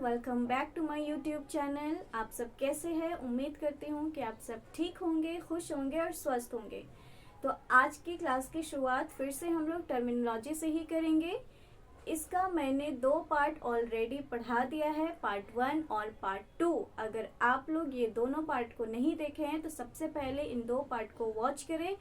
Welcome back to my YouTube channel. आप सब कैसे हैं? उम्मीद करती हूँ कि आप सब ठीक होंगे, खुश होंगे और स्वस्थ होंगे। तो आज की क्लास की शुरुआत फिर से हम लोग टर्मिनोलॉजी से ही करेंगे। इसका मैंने 2 पार्ट ऑलरेडी पढ़ा दिया है, पार्ट 1 और पार्ट 2। अगर आप लोग ये दोनों पार्ट को नहीं देखे हैं तो सबसे पहले इन 2 पार्ट को वॉच करें,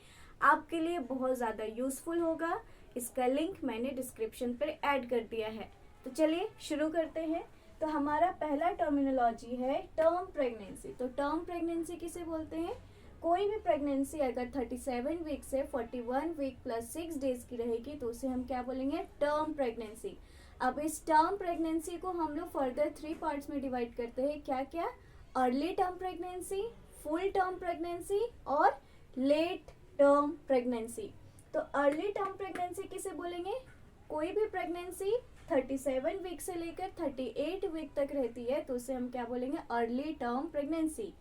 आपके लिए बहुत ज़्यादा यूज़फुल होगा। इसका लिंक मैंने डिस्क्रिप्शन पर ऐड कर दिया है। तो चलिए शुरू करते हैं। तो हमारा पहला टर्मिनोलॉजी है टर्म प्रेगनेंसी। तो टर्म प्रेगनेंसी किसे बोलते हैं? कोई भी प्रेगनेंसी अगर 37 वीक से 41 वीक प्लस 6 डेज की रहेगी तो उसे हम क्या बोलेंगे? Term pregnancy. अब इस टर्म प्रेगनेंसी को हम लोग फर्दर 3 पार्ट्स में डिवाइड करते हैं। क्या क्या? Early term pregnancy, full term pregnancy और लेट टर्म प्रेगनेंसी। तो अर्ली टर्म प्रेगनेंसी किसे बोलेंगे? कोई भी प्रेगनेंसी 37 वीक से लेकर 38 वीक तक रहती है तो उसे हम क्या बोलेंगे? Early term pregnancy.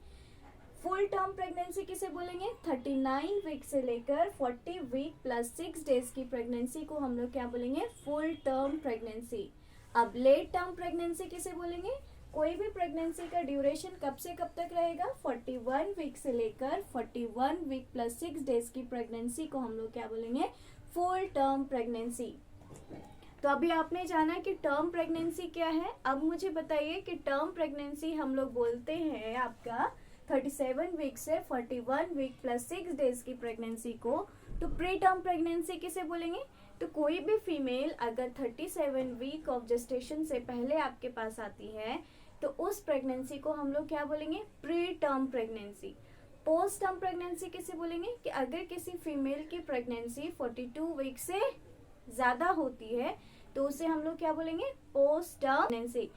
Full term pregnancy किसे बोलेंगे? 39 वीक से लेकर 40 वीक प्लस 6 डेज की प्रेगनेंसी को हम लोग क्या बोलेंगे? Full term pregnancy. अब लेट टर्म प्रेगनेंसी किसे बोलेंगे? कोई भी प्रेगनेंसी का ड्यूरेशन कब से कब तक रहेगा? 41 वीक से लेकर 41 वीक प्लस 6 डेज की प्रेगनेंसी को हम लोग क्या बोलेंगे? Full term pregnancy. तो अभी आपने जाना कि टर्म प्रेगनेंसी क्या है। अब मुझे बताइए कि टर्म प्रेगनेंसी हम लोग बोलते हैं आपका 37 वीक से 41 वीक प्लस 6 डेज की प्रेगनेंसी को। तो प्री टर्म प्रेगनेंसी किसे बोलेंगे? तो कोई भी फीमेल अगर 37 वीक ऑफ जेस्टेशन से पहले आपके पास आती है तो उस प्रेगनेंसी को हम लोग क्या बोलेंगे? Pre term pregnancy. Post term pregnancy किसे बोलेंगे? कि अगर किसी फीमेल की प्रेगनेंसी 42 वीक से ज्यादा होती है तो उसे हम लोग क्या बोलेंगे? Post term pregnancy.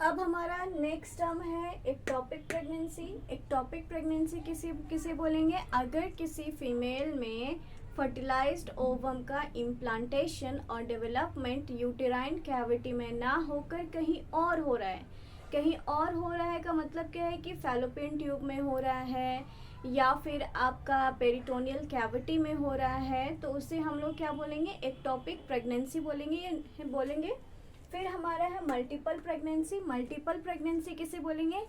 अब हमारा नेक्स्ट टर्म है एक्टोपिक प्रेगनेंसी। एक्टोपिक प्रेगनेंसी किसे बोलेंगे? अगर किसी फीमेल में फर्टिलाइज्ड ओवम का इम्प्लांटेशन और डेवलपमेंट यूटेराइन कैविटी में ना होकर कहीं और हो रहा है। कहीं और हो रहा है का मतलब क्या है? कि फैलोपियन ट्यूब में हो रहा है या फिर आपका पेरिटोनियल कैविटी में हो रहा है तो उसे हम लोग क्या बोलेंगे? एक्टोपिक प्रेगनेंसी बोलेंगे। फिर हमारा है मल्टीपल प्रेगनेंसी। मल्टीपल प्रेगनेंसी किसे बोलेंगे?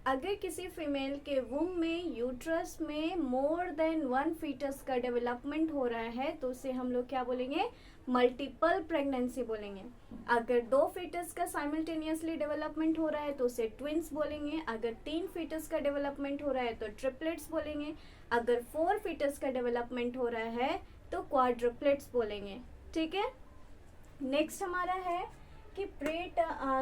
अगर किसी फीमेल के वुम में यूट्रस में मोर देन 1 फीटस का डेवलपमेंट हो रहा है तो उसे हम लोग क्या बोलेंगे? मल्टीपल प्रेगनेंसी बोलेंगे। अगर 2 फीटस का साइमल्टेनियसली डेवलपमेंट हो रहा है तो उसे ट्विंस बोलेंगे। अगर 3 फीटस का डेवलपमेंट हो रहा है तो ट्रिपलेट्स बोलेंगे। अगर 4 फीटस का डेवलपमेंट हो रहा है तो क्वाड्रुपलेट्स बोलेंगे। ठीक है। नेक्स्ट हमारा है कि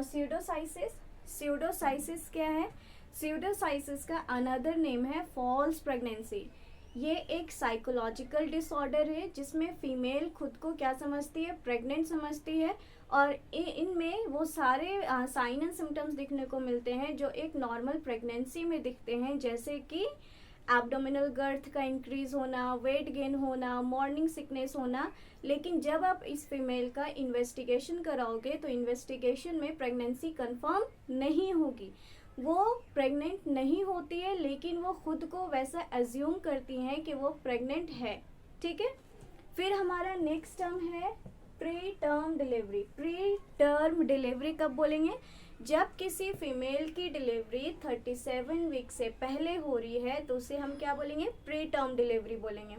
स्यूडोसाइसिस। स्यूडोसाइसिस क्या है? स्यूडोसाइसिस का अनदर नेम है फॉल्स प्रेगनेंसी। ये एक साइकोलॉजिकल डिसऑर्डर है जिसमें फीमेल खुद को क्या समझती है? प्रेग्नेंट समझती है और इनमें वो सारे साइन एंड सिम्टम्स दिखने को मिलते हैं जो एक नॉर्मल प्रेगनेंसी में दिखते हैं, जैसे कि एब्डोमिनल गर्थ का इंक्रीज होना, वेट गेन होना, मॉर्निंग सिकनेस होना। लेकिन जब आप इस फीमेल का इन्वेस्टिगेशन कराओगे तो इन्वेस्टिगेशन में प्रेगनेंसी कंफर्म नहीं होगी। वो प्रेग्नेंट नहीं होती है लेकिन वो खुद को वैसा एज्यूम करती हैं कि वो प्रेग्नेंट है। ठीक है। फिर हमारा नेक्स्ट टर्म है pre term delivery. Pre term delivery कब बोलेंगे? जब किसी फीमेल की डिलीवरी 37 वीक से पहले हो रही है तो उसे हम क्या बोलेंगे? प्री टर्म डिलीवरी बोलेंगे।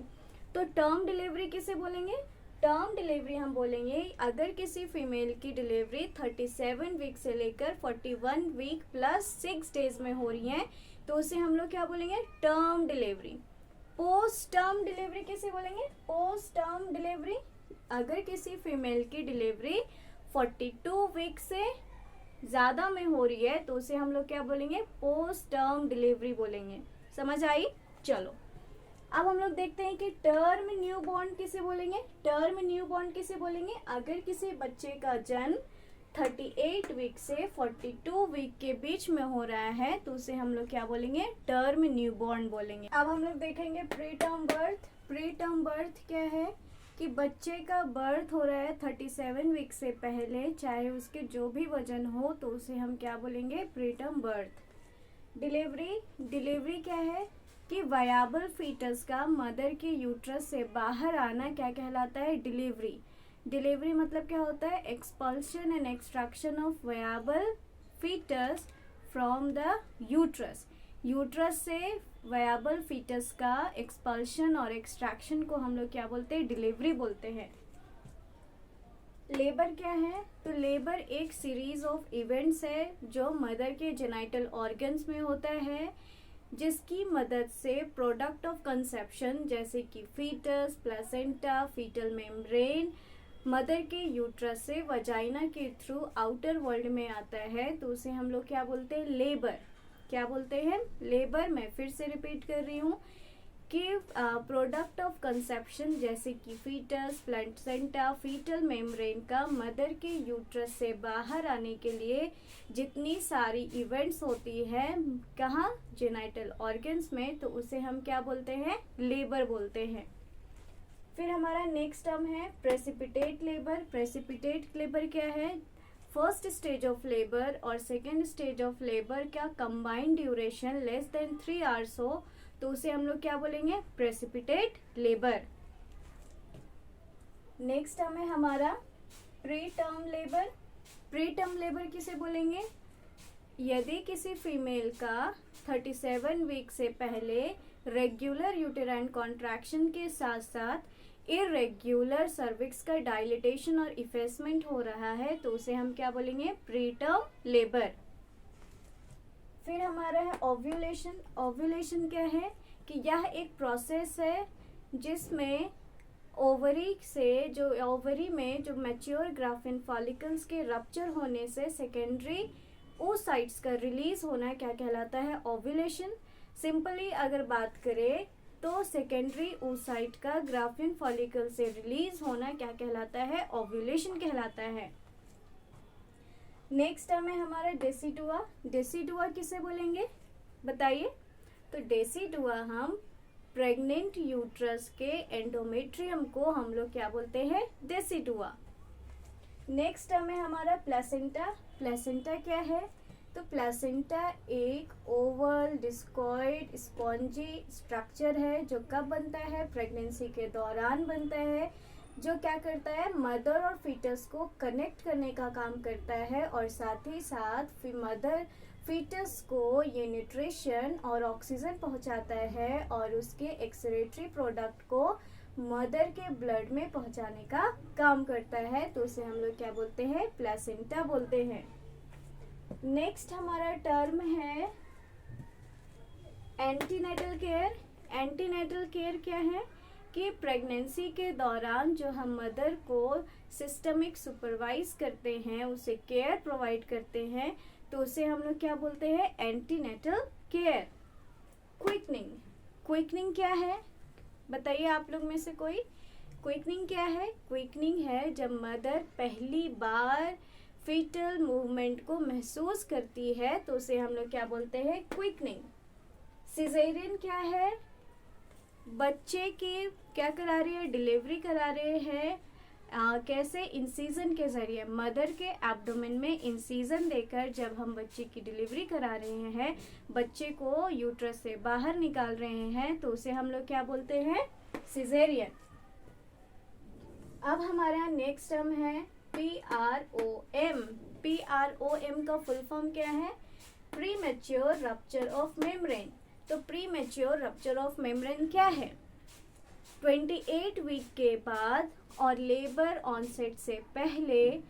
तो टर्म डिलीवरी किसे बोलेंगे? टर्म डिलीवरी हम बोलेंगे अगर किसी फीमेल की डिलीवरी 37 वीक से लेकर 41 वीक प्लस 6 डेज में हो रही है तो उसे हम लोग क्या बोलेंगे? Term delivery. Post term delivery किसे बोलेंगे? पोस्ट टर्म डिलीवरी अगर किसी फीमेल की डिलीवरी 42 वीक से ज़्यादा में हो रही है तो उसे हम लोग क्या बोलेंगे? पोस्ट टर्म डिलीवरी बोलेंगे। समझ आई? चलो अब हम लोग देखते हैं कि टर्म न्यूबॉर्न किसे बोलेंगे? टर्म न्यूबॉर्न किसे बोलेंगे? अगर किसी बच्चे का जन्म 38 वीक से 42 वीक के बीच में हो रहा है तो उसे हम लोग क्या बोलेंगे? टर्म न्यूबॉर्न बोलेंगे। अब हम लोग देखेंगे pre term birth. Pre term birth क्या है? कि बच्चे का बर्थ हो रहा है 37 वीक से पहले, चाहे उसके जो भी वजन हो तो उसे हम क्या बोलेंगे? Pre term birth. डिलीवरी क्या है? कि वायाबल फीटस का मदर के यूट्रस से बाहर आना क्या कहलाता है? डिलीवरी। डिलीवरी मतलब क्या होता है? Expulsion and extraction of viable foetus from the uterus. Uterus से वायबल फीटस का एक्सपल्शन और एक्सट्रैक्शन को हम लोग क्या बोलते हैं? डिलीवरी बोलते हैं। लेबर क्या है? तो लेबर एक सीरीज ऑफ इवेंट्स है जो मदर के जेनाइटल ऑर्गन्स में होता है, जिसकी मदद से प्रोडक्ट ऑफ कंसेप्शन जैसे कि foetus, placenta, foetal membrane mother के यूट्रस से वजाइना के थ्रू आउटर वर्ल्ड में आता है, तो उसे हम लोग क्या बोलते हैं? लेबर। क्या बोलते हैं? लेबर। मैं फिर से रिपीट कर रही हूँ कि प्रोडक्ट ऑफ कंसेप्शन जैसे कि फीटस, प्लेसेंटा, फीटल मेम्ब्रेन का मदर के यूट्रस से बाहर आने के लिए जितनी सारी इवेंट्स होती है कहाँ? जेनाइटल ऑर्गन्स में, तो उसे हम क्या बोलते हैं? लेबर बोलते हैं। फिर हमारा नेक्स्ट टर्म है प्रेसिपिटेट लेबर। प्रेसिपिटेट लेबर क्या है? फर्स्ट स्टेज ऑफ लेबर और सेकेंड स्टेज ऑफ लेबर का combined duration less than 3 hours हो, तो उसे हम लोग क्या बोलेंगे? Precipitate labour. नेक्स्ट टर्म है हमारा pre term labour. Pre term labour किसे बोलेंगे? यदि किसी फीमेल का 37 वीक से पहले रेगुलर यूटेराइन कॉन्ट्रैक्शन के साथ साथ इरेग्युलर सर्विक्स का डायलिटेशन और इफेसमेंट हो रहा है, तो उसे हम क्या बोलेंगे? Pre term labour. फिर हमारा है ओव्यूलेशन। ओव्यूलेशन क्या है? कि यह एक प्रोसेस है जिसमें ओवरी में जो मैच्योर ग्राफिन फॉलिकल्स के रप्चर होने से सेकेंडरी oocytes का रिलीज होना क्या कहलाता है? ओव्यूलेशन। सिंपली अगर बात करें तो सेकेंडरी oocyte का ग्राफिन फॉलिकल से रिलीज होना क्या कहलाता है? ओव्यूलेशन कहलाता है। नेक्स्ट टर्म है हमारा डेसिडुआ। डेसिडुआ किसे बोलेंगे? बताइए। तो डेसिडुआ हम प्रेग्नेंट यूट्रस के एंडोमेट्रियम को हम लोग क्या बोलते हैं? डेसिडुआ। नेक्स्ट टर्म है हमारा प्लेसेंटा। प्लेसेंटा क्या है? तो प्लेसेंटा एक ओवल डिस्कॉइड स्पॉन्जी स्ट्रक्चर है जो कब बनता है? प्रेगनेंसी के दौरान बनता है, जो क्या करता है? मदर और फीटस को कनेक्ट करने का काम करता है और साथ ही साथ मदर फीटस को ये न्यूट्रिशन और ऑक्सीजन पहुंचाता है और उसके एक्सक्रीटरी प्रोडक्ट को मदर के ब्लड में पहुंचाने का काम करता है, तो उसे हम लोग क्या बोलते हैं? प्लेसेंटा बोलते हैं। नेक्स्ट हमारा टर्म है एंटीनेटल केयर। एंटीनेटल केयर क्या है? कि प्रेगनेंसी के दौरान जो हम मदर को सिस्टमिक सुपरवाइज करते हैं, उसे केयर प्रोवाइड करते हैं, तो उसे हम लोग क्या बोलते हैं? Antenatal care. क्विकनिंग। क्विकनिंग क्या है? बताइए आप लोग में से कोई। क्विकनिंग क्या है? क्विकनिंग है जब मदर पहली बार फीटल मूवमेंट को महसूस करती है, तो उसे हम लोग क्या बोलते हैं? क्विकनिंग। सिजेरियन क्या है? बच्चे की क्या करा रही है? डिलीवरी करा रहे हैं। कैसे? इंसीजन के जरिए मदर के एब्डोमेन में इंसीजन देकर जब हम बच्चे की डिलीवरी करा रहे हैं, बच्चे को यूट्रस से बाहर निकाल रहे हैं, तो उसे हम लोग क्या बोलते हैं? सिजेरियन। अब हमारा नेक्स्ट टर्म है PROM। PROM का फुल फॉर्म क्या है? Premature rupture of membrane. तो premature rupture of membrane क्या है? 28 वीक के बाद और लेबर ऑनसेट से पहले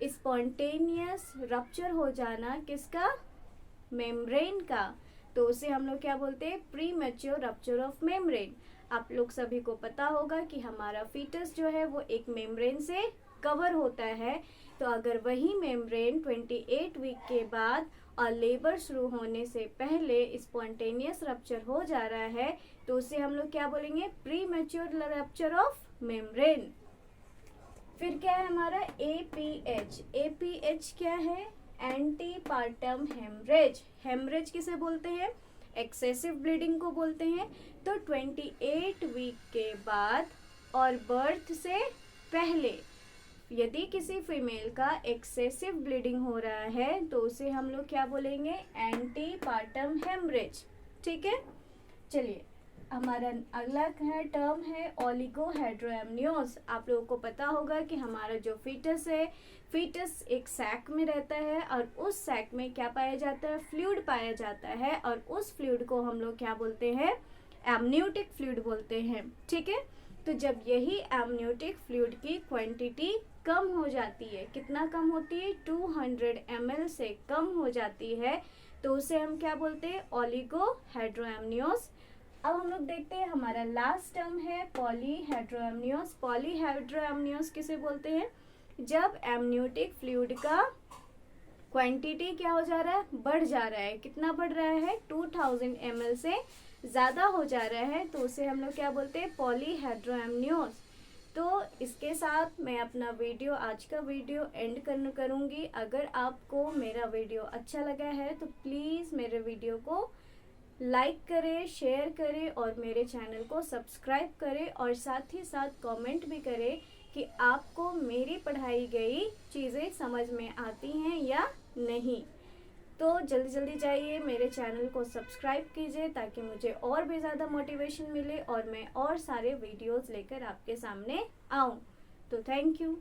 स्पॉन्टेनियस रप्चर हो जाना किसका? मेम्ब्रेन का, तो उसे हम लोग क्या बोलते हैं? Pre mature rupture of membrane. आप लोग सभी को पता होगा कि हमारा फीटस जो है वो एक मेम्ब्रेन से कवर होता है, तो अगर वही मेम्ब्रेन 28 वीक के बाद और लेबर शुरू होने से पहले स्पॉन्टेनियस रप्चर हो जा रहा है, तो उसे हम लोग क्या बोलेंगे? Pre mature rupture of membrane. फिर क्या है हमारा APH। APH क्या है? Antepartum haemorrhage. हेमरेज किसे बोलते हैं? एक्सेसिव ब्लीडिंग को बोलते हैं। तो 28 वीक के बाद और बर्थ से पहले यदि किसी फीमेल का एक्सेसिव ब्लीडिंग हो रहा है, तो उसे हम लोग क्या बोलेंगे? Antepartum haemorrhage. ठीक है, चलिए हमारा अगला है टर्म है ओलिगोहेड्रोएमनियोज। आप लोगों को पता होगा कि हमारा जो फीटस है, फीटस एक सैक में रहता है और उस सैक में क्या पाया जाता है, फ्लूइड पाया जाता है, और उस फ्लूइड को हम लोग क्या बोलते हैं, एमनियोटिक फ्लूइड बोलते हैं। ठीक है, तो जब यही एमनियोटिक फ्लूइड की क्वांटिटी कम हो जाती है, कितना कम होती है, 200 ml से कम हो जाती है, तो उसे हम क्या बोलते हैं, ओलिगोहेड्रोएमनियोज। अब हम लोग देखते हैं हमारा लास्ट टर्म है पॉलीहेड्रोएमनियोज। पॉलीहेड्रोएमनियोज किसे बोलते हैं, जब एमनियोटिक फ्लूइड का क्वांटिटी क्या हो जा रहा है, बढ़ जा रहा है। कितना बढ़ रहा है, 2000 ml से ज़्यादा हो जा रहा है, तो उसे हम लोग क्या बोलते हैं, पॉलीहेड्रोएमनियोज। तो इसके साथ मैं अपना वीडियो, आज का वीडियो एंड करूँगी। अगर आपको मेरा वीडियो अच्छा लगा है तो प्लीज़ मेरे वीडियो को लाइक करें, शेयर करें और मेरे चैनल को सब्सक्राइब करें, और साथ ही साथ कमेंट भी करें कि आपको मेरी पढ़ाई गई चीज़ें समझ में आती हैं या नहीं। तो जल्दी जल्दी जाइए मेरे चैनल को सब्सक्राइब कीजिए ताकि मुझे और भी ज़्यादा मोटिवेशन मिले और मैं और सारे वीडियोस लेकर आपके सामने आऊँ। तो थैंक यू।